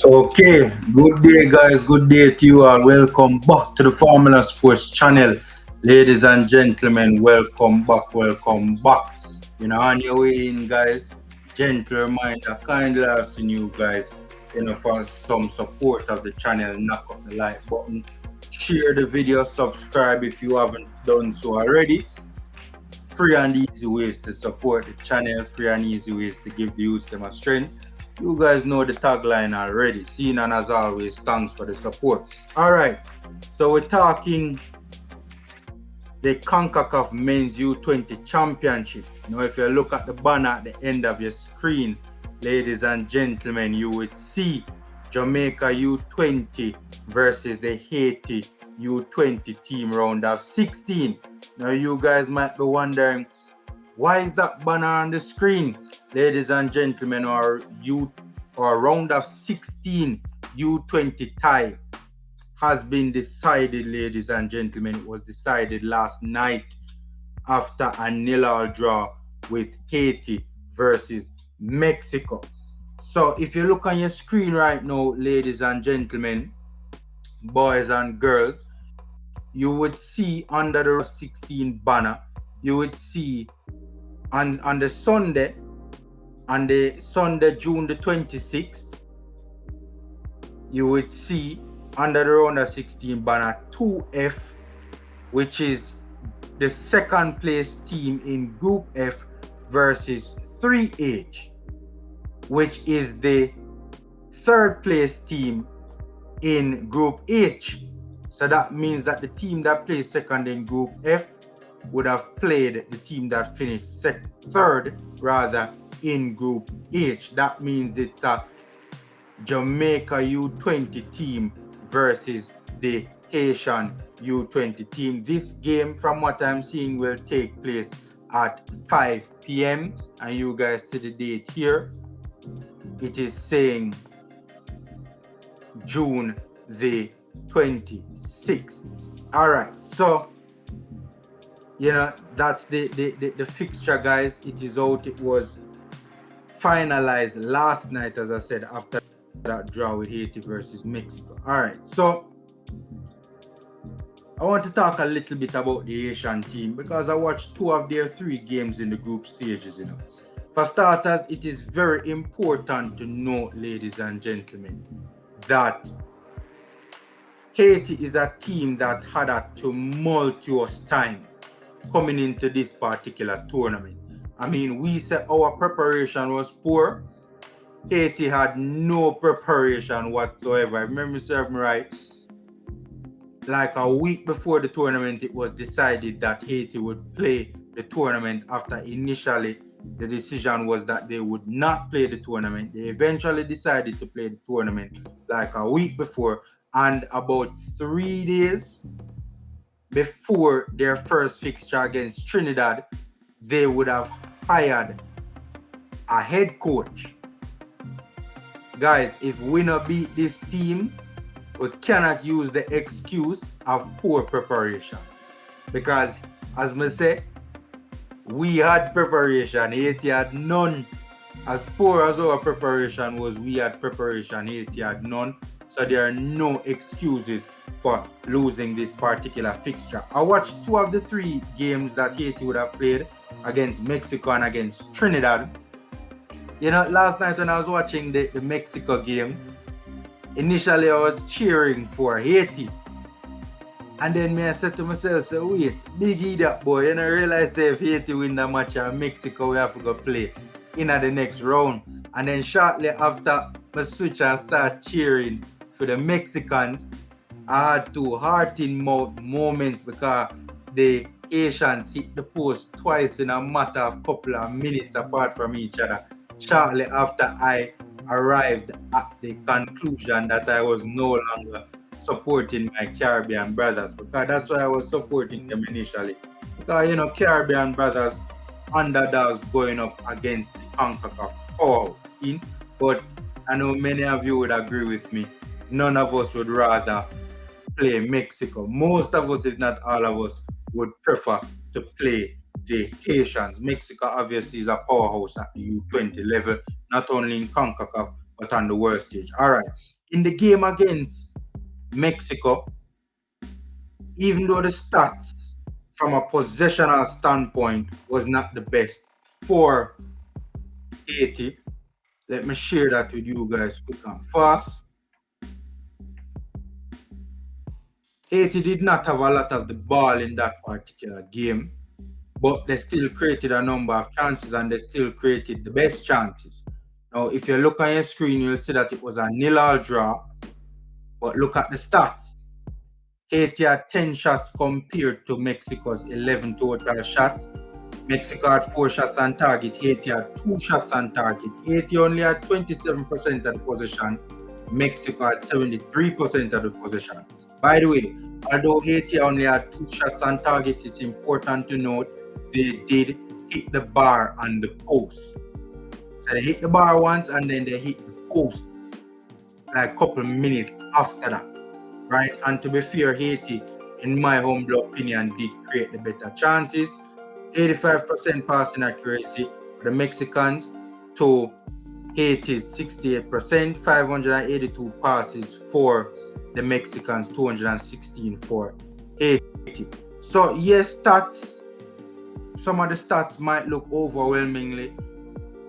Okay, good day, guys. Good day to you all. Welcome back to the Formula Sports channel. Ladies and gentlemen, welcome back. Welcome back. On your way in, guys. Gentle reminder, kindly asking you guys, for some support of the channel, knock up the like button, share the video, subscribe if you haven't done so already. Free and easy ways to support the channel, free and easy ways to give the youth them a strength. You guys know the tagline already. Seen and as always, thanks for the support. All right, so we're talking the Concacaf Men's U20 Championship. If you look at the banner at the end of your screen, ladies and gentlemen, you would see Jamaica U20 versus the Haiti U20 team round of 16. Now you guys might be wondering, why is that banner on the screen? Ladies and gentlemen, our round of 16 U20 tie has been decided, ladies and gentlemen. It was decided last night after a 0-0 draw with Haiti versus Mexico. So if you look on your screen right now, ladies and gentlemen, boys and girls, you would see under the 16 banner, you would see on the Sunday, June the 26th, you would see under the round of 16 banner 2F, which is the second place team in Group F versus 3H, which is the third place team in Group H. So that means that the team that plays second in Group F would have played the team that finished third rather in Group H. That means it's a Jamaica U20 team versus the Haitian U20 team. This game, from what I'm seeing, will take place at 5 p.m. and you guys see the date here. It is saying June the 26th. All right, so that's the fixture, guys. It is out. It was finalized last night, as I said, after that draw with Haiti versus Mexico. All right, so I want to talk a little bit about the Haitian team because I watched 2 of their 3 games in the group stages. For starters, it is very important to note, ladies and gentlemen, that Haiti is a team that had a tumultuous time coming into this particular tournament. I mean, we said our preparation was poor. Haiti had no preparation whatsoever. If memory serves me right, like a week before the tournament, it was decided that Haiti would play the tournament after initially the decision was that they would not play the tournament. They eventually decided to play the tournament like a week before, and about 3 days before their first fixture against Trinidad, they would have hired a head coach. Guys, if we not beat this team, we cannot use the excuse of poor preparation. Because, as I say, we had preparation, Haiti had none. As poor as our preparation was, we had preparation, Haiti had none. So there are no excuses for losing this particular fixture. I watched 2 of the 3 games that Haiti would have played against Mexico and against Trinidad. Last night when I was watching the Mexico game, initially I was cheering for Haiti. And then I said to myself, wait, big idiot boy, I realize if Haiti win the match and Mexico, we have to go play in the next round. And then shortly after I switch and start cheering for the Mexicans, I had 2 heart-in-mouth moments because the Haitians hit the post twice in a matter of couple of minutes apart from each other. Shortly after I arrived at the conclusion that I was no longer supporting my Caribbean brothers, because that's why I was supporting them initially. Because, Caribbean brothers, underdogs going up against the Concacaf power team. But I know many of you would agree with me. None of us would rather play Mexico. Most of us, if not all of us, would prefer to play the Haitians. Mexico obviously is a powerhouse at the U20 level, not only in Concacaf, but on the world stage. All right. In the game against Mexico, even though the stats from a possessional standpoint was not the best for Haiti, let me share that with you guys quick and fast. Haiti did not have a lot of the ball in that particular game, but they still created a number of chances and they still created the best chances. Now, if you look on your screen, you'll see that it was a 0-0 draw, but look at the stats. Haiti had 10 shots compared to Mexico's 11 total shots. Mexico had 4 shots on target. Haiti had 2 shots on target. Haiti only had 27% of the possession. Mexico had 73% of the possession. By the way, although Haiti only had 2 shots on target, it's important to note they did hit the bar and the post. So they hit the bar once and then they hit the post like a couple minutes after that. Right? And to be fair, Haiti, in my humble opinion, did create the better chances. 85% passing accuracy for the Mexicans to Haiti's 68%, 582 passes for the Mexicans, 216 for Haiti. So yes, some of the stats might look overwhelmingly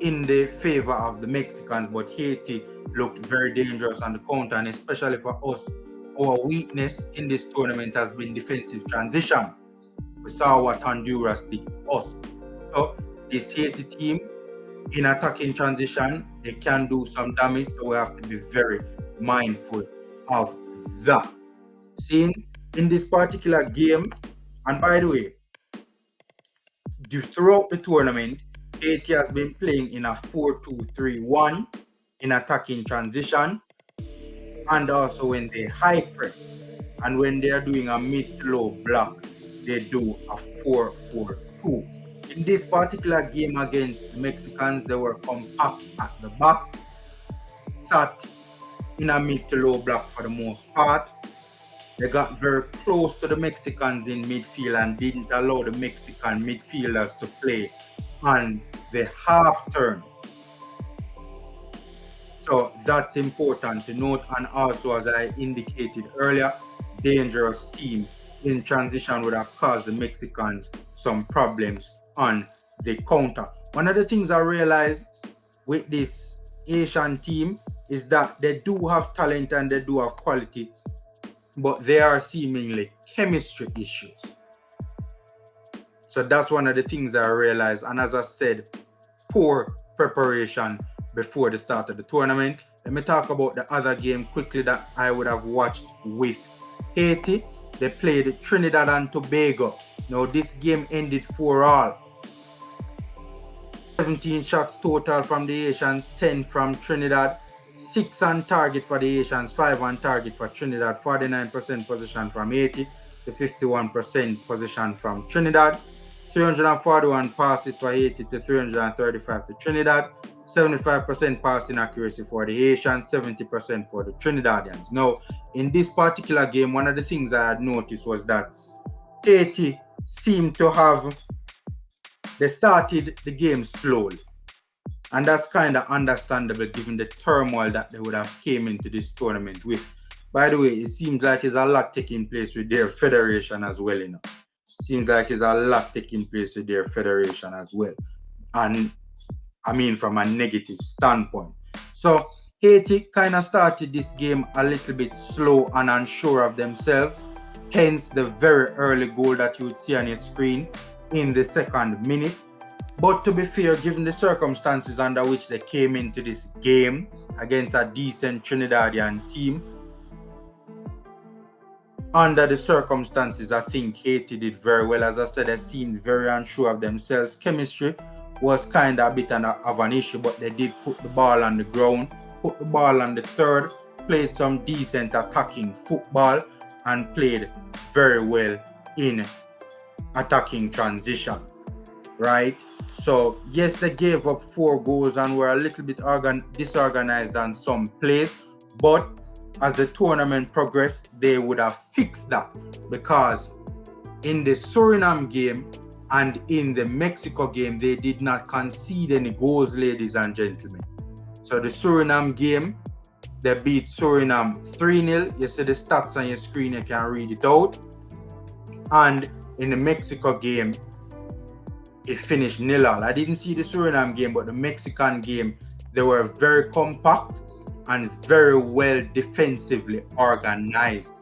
in the favor of the Mexicans, but Haiti looked very dangerous on the counter, and especially for us, our weakness in this tournament has been defensive transition. We saw what Honduras did to us. So this Haiti team in attacking transition, they can do some damage, so we have to be very mindful of that. Seeing in this particular game, and by the way, throughout the tournament, Haiti has been playing in a 4-2-3-1 in attacking transition, and also when they high press, and when they are doing a mid to low block, they do a 4-4-2. In this particular game against the Mexicans, they were compact at the back, sat in a mid to low block for the most part. They got very close to the Mexicans in midfield and didn't allow the Mexican midfielders to play on the half turn. So that's important to note. And also, as I indicated earlier, dangerous team in transition would have caused the Mexicans some problems on the counter. One of the things I realized with this Haitian team is that they do have talent and they do have quality, but there are seemingly chemistry issues. So that's one of the things I realized. And as I said, poor preparation before the start of the tournament. Let me talk about the other game quickly that I would have watched with Haiti. They played Trinidad and Tobago. Now this game ended 4-all. 17 shots total from the Haitians, 10 from Trinidad. 6 on target for the Haitians, 5 on target for Trinidad. 49% possession from Haiti to 51% possession from Trinidad. 341 passes for Haiti to 335 to Trinidad. 75% passing accuracy for the Haitians, 70% for the Trinidadians. Now, in this particular game, one of the things I had noticed was that Haiti seemed to have, they started the game slowly. And that's kind of understandable given the turmoil that they would have came into this tournament with. By the way, it seems like there's a lot taking place with their federation as well, Seems like there's a lot taking place with their federation as well. And I mean, from a negative standpoint. So Haiti kind of started this game a little bit slow and unsure of themselves. Hence the very early goal that you would see on your screen in the second minute. But to be fair, given the circumstances under which they came into this game against a decent Trinidadian team, under the circumstances, I think Haiti did very well. As I said, they seemed very unsure of themselves. Chemistry was kind of a bit of an issue, but they did put the ball on the ground, put the ball on the third, played some decent attacking football, and played very well in attacking transition, right? So, yes, they gave up 4 goals and were a little bit disorganized on some plays, but as the tournament progressed, they would have fixed that, because in the Suriname game, And in the Mexico game, they did not concede any goals, ladies and gentlemen. So the Suriname game, they beat Suriname 3-0. You see the stats on your screen, you can read it out. And in the Mexico game, it finished 0-0. I didn't see the Suriname game, but the Mexican game, they were very compact and very well defensively organized.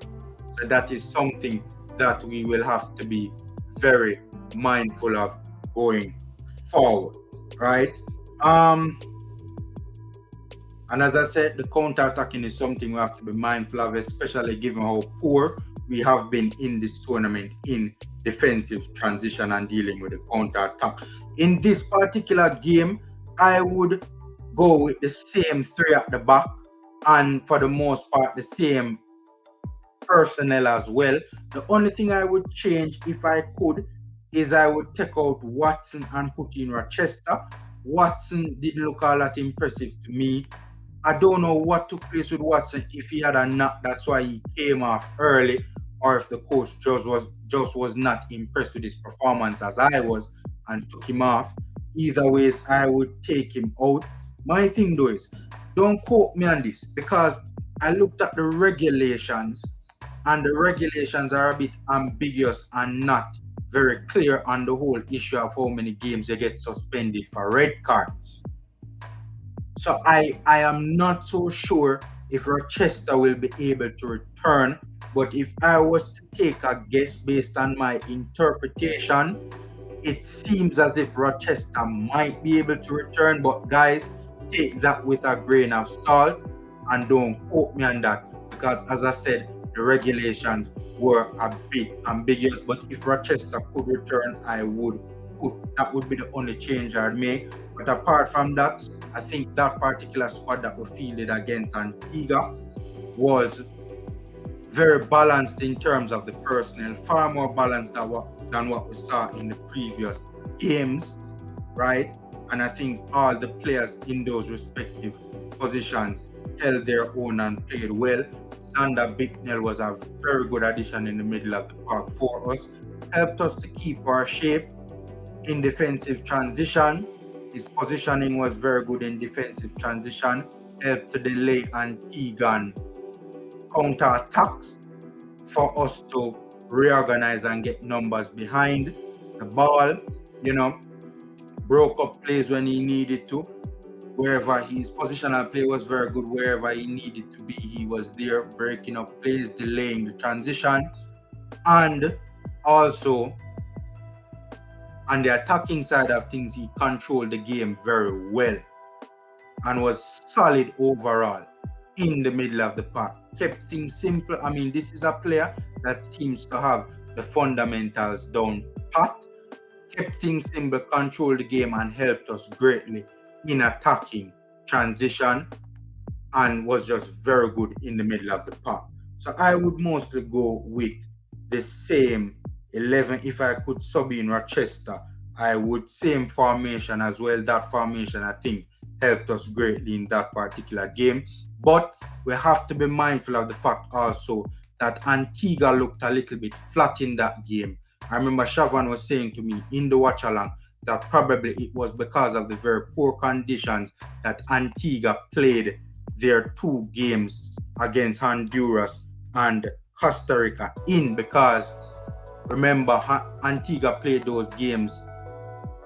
So that is something that we will have to be very mindful of going forward, right? And as I said, the counter-attacking is something we have to be mindful of, especially given how poor we have been in this tournament in defensive transition and dealing with the counter-attack. In this particular game, I would go with the same three at the back, and for the most part, the same personnel as well. The only thing I would change, if I could, is I would take out Watson and put in Rochester. Watson didn't look all that impressive to me. I don't know what took place with Watson, if he had a knock, that's why he came off early, or if the coach just was not impressed with his performance as I was and took him off. Either ways, I would take him out. My thing though is, don't quote me on this, because I looked at the regulations, and the regulations are a bit ambiguous and not very clear on the whole issue of how many games you get suspended for red cards. So I am not so sure if Rochester will be able to return, but if I was to take a guess based on my interpretation, it seems as if Rochester might be able to return, but guys, take that with a grain of salt and don't quote me on that, because as I said, the regulations were a bit ambiguous. But if Rochester could return, that would be the only change I'd make. But apart from that, I think that particular squad that we fielded against Antigua was very balanced in terms of the personnel, far more balanced than what we saw in the previous games, right? And I think all the players in those respective positions held their own and played well. Sander Bicknell was a very good addition in the middle of the park for us, helped us to keep our shape in defensive transition. His positioning was very good in defensive transition, helped to delay Antiguan counter-attacks for us to reorganize and get numbers behind the ball, broke up plays when he needed to. Wherever his positional play was very good, wherever he needed to be, he was there, breaking up plays, delaying the transition. And also, on the attacking side of things, he controlled the game very well and was solid overall in the middle of the park. Kept things simple. I mean, this is a player that seems to have the fundamentals down pat. Kept things simple, controlled the game, and helped us greatly in attacking transition, and was just very good in the middle of the park. So I would mostly go with the same 11. If I could sub in Rochester, I would same formation as well. That formation, I think, helped us greatly in that particular game. But we have to be mindful of the fact also that Antigua looked a little bit flat in that game. I remember Shavan was saying to me in the watch along that probably it was because of the very poor conditions that Antigua played their two games against Honduras and Costa Rica in, because remember, Antigua played those games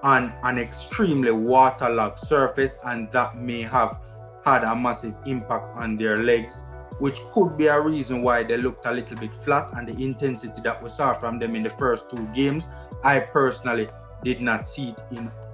on an extremely waterlogged surface, and that may have had a massive impact on their legs, which could be a reason why they looked a little bit flat. And the intensity that we saw from them in the first two games, I personally did not see it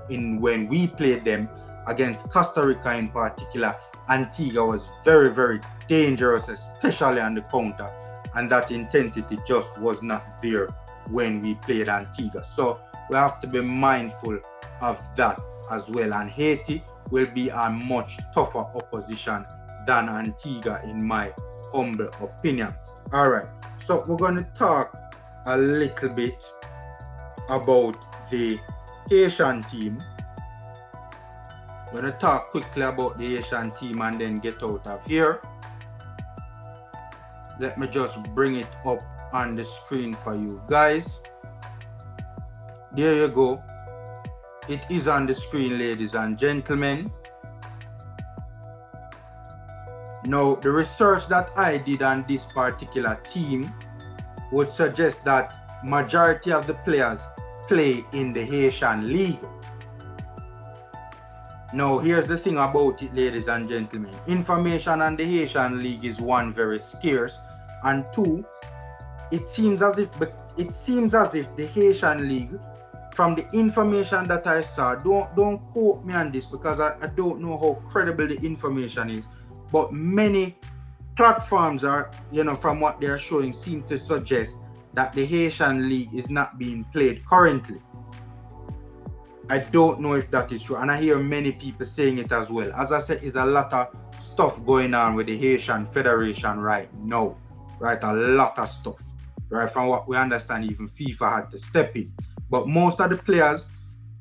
in when we played them against Costa Rica in particular. Antigua was very, very dangerous, especially on the counter, and that intensity just was not there when we played Antigua. So we have to be mindful of that as well. And Haiti will be a much tougher opposition than Antigua, in my humble opinion. All right, so we're going to talk a little bit about the Haitian team. We're going to talk quickly about the Haitian team and then get out of here. Let me just bring it up on the screen for you guys. there you go. It is on the screen, ladies and gentlemen. Now, the research that I did on this particular team would suggest that majority of the players play in the Haitian League. Now, here's the thing about it, ladies and gentlemen. Information on the Haitian League is one, very scarce, and two, it seems as if the Haitian League, from the information that I saw, don't quote me on this because I don't know how credible the information is, but many platforms are, from what they're showing, seem to suggest that the Haitian League is not being played currently. I don't know if that is true, and I hear many people saying it as well. As I said, there's a lot of stuff going on with the Haitian Federation right now, right? A lot of stuff, right? From what we understand, even FIFA had to step in. But most of the players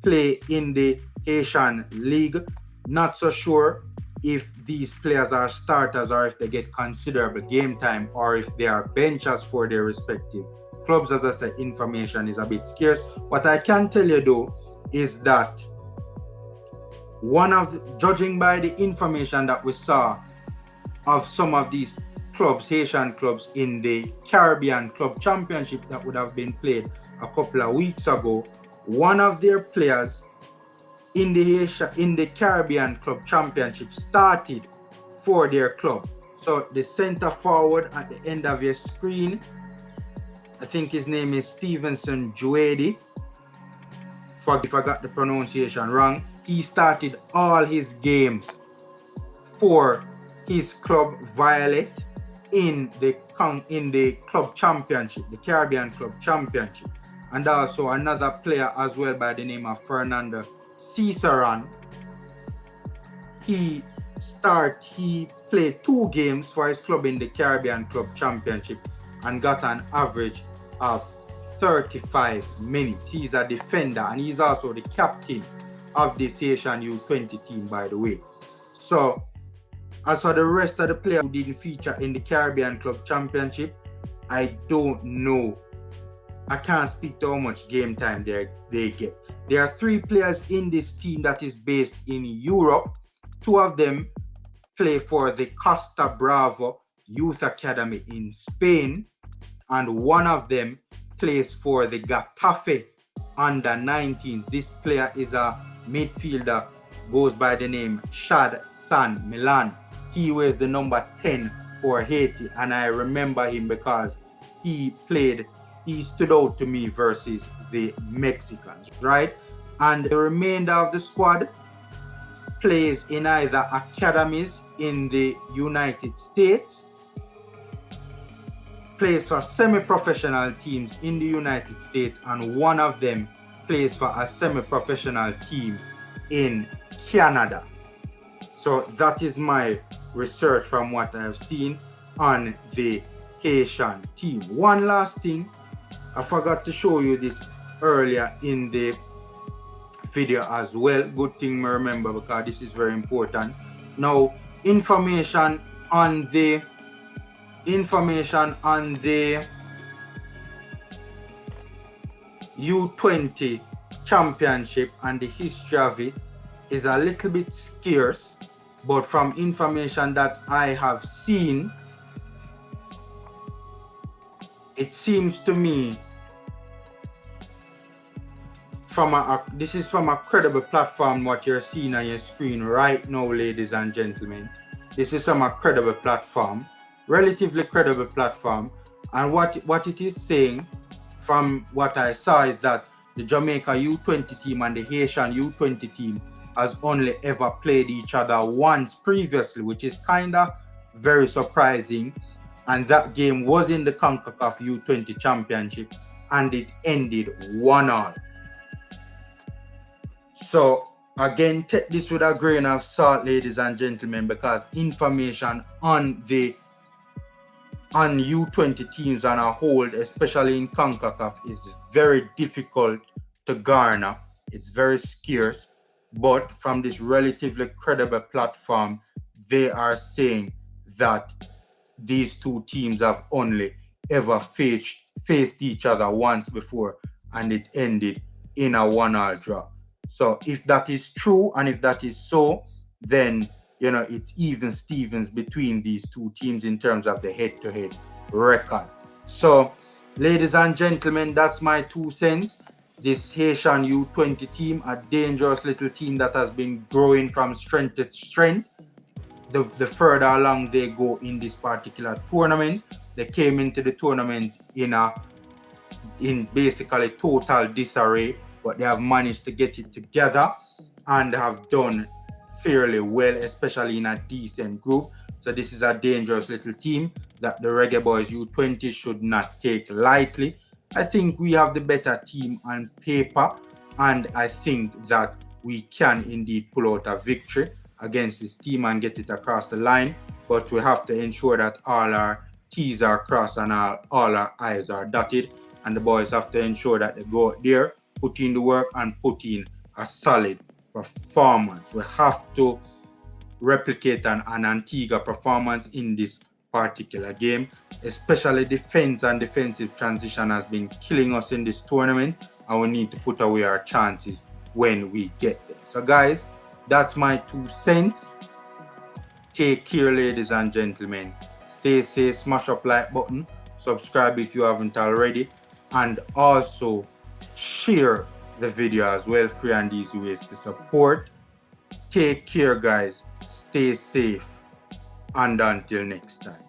play in the Haitian League. Not so sure if these players are starters or if they get considerable game time or if they are benchers for their respective clubs. As I said, information is a bit scarce. What I can tell you though is that judging by the information that we saw of some of these clubs, Haitian clubs, in the Caribbean Club Championship that would have been played a couple of weeks ago, one of their players in the Caribbean Club Championship started for their club. So the center forward at the end of your screen, I think his name is Stevenson Juedi. If I got the pronunciation wrong, he started all his games for his club Violet in the club championship, the Caribbean Club Championship. And also another player as well by the name of Fernando Ciceron. He played 2 games for his club in the Caribbean Club Championship and got an average of 35 minutes. He's a defender and he's also the captain of this Haitian U20 team, by the way. So, as for the rest of the players who didn't feature in the Caribbean Club Championship, I don't know. I can't speak to how much game time they get. There are 3 players in this team that is based in Europe. 2 of them play for the Costa Bravo Youth Academy in Spain, and one of them plays for the Getafe under 19s. This player is a midfielder, goes by the name Shad San Milan. He wears the number 10 for Haiti, and I remember him because he stood out to me versus the Mexicans, right? And the remainder of the squad plays in either academies in the United States, plays for semi-professional teams in the United States, and one of them plays for a semi-professional team in Canada. So that is my research from what I've seen on the Haitian team. One last thing, I forgot to show you this earlier in the video as well. Good thing I remember because this is very important. Now, information on the U20 championship and the history of it is a little bit scarce, but from information that I have seen, it seems to me this is from a credible platform. What you're seeing on your screen right now, ladies and gentlemen, this is from a credible platform, relatively credible platform, and what it is saying from what I saw is that the Jamaica U20 team and the Haitian U20 team has only ever played each other once previously, which is kind of very surprising. And that game was in the Concacaf U20 championship and it ended 1-1. So again, take this with a grain of salt, ladies and gentlemen, because information on U20 teams on a whole, especially in Concacaf, is very difficult to garner. It's very scarce. But from this relatively credible platform, they are saying that these 2 teams have only ever faced each other once before, and it ended in a 1-all draw. So if that is true, and if that is so, then it's even Stevens between these two teams in terms of the head-to-head record. So, ladies and gentlemen, that's my 2 cents. This Haitian U20 team, a dangerous little team that has been growing from strength to strength. The further along they go in this particular tournament, they came into the tournament in basically total disarray, but they have managed to get it together and have done fairly well, especially in a decent group. So this is a dangerous little team that the Reggae Boyz U20 should not take lightly. I think we have the better team on paper, and I think that we can indeed pull out a victory against this team and get it across the line. But we have to ensure that all our T's are crossed and all our I's are dotted. And the boys have to ensure that they go out there, put in the work, and put in a solid performance. We have to replicate an Antigua performance in this particular game. Especially defense and defensive transition has been killing us in this tournament, and we need to put away our chances when we get them. So guys, that's my 2 cents. Take care, ladies and gentlemen. Stay safe, smash up like button, subscribe if you haven't already, and also share the video as well. Free and easy ways to support. Take care, guys. Stay safe, and until next time.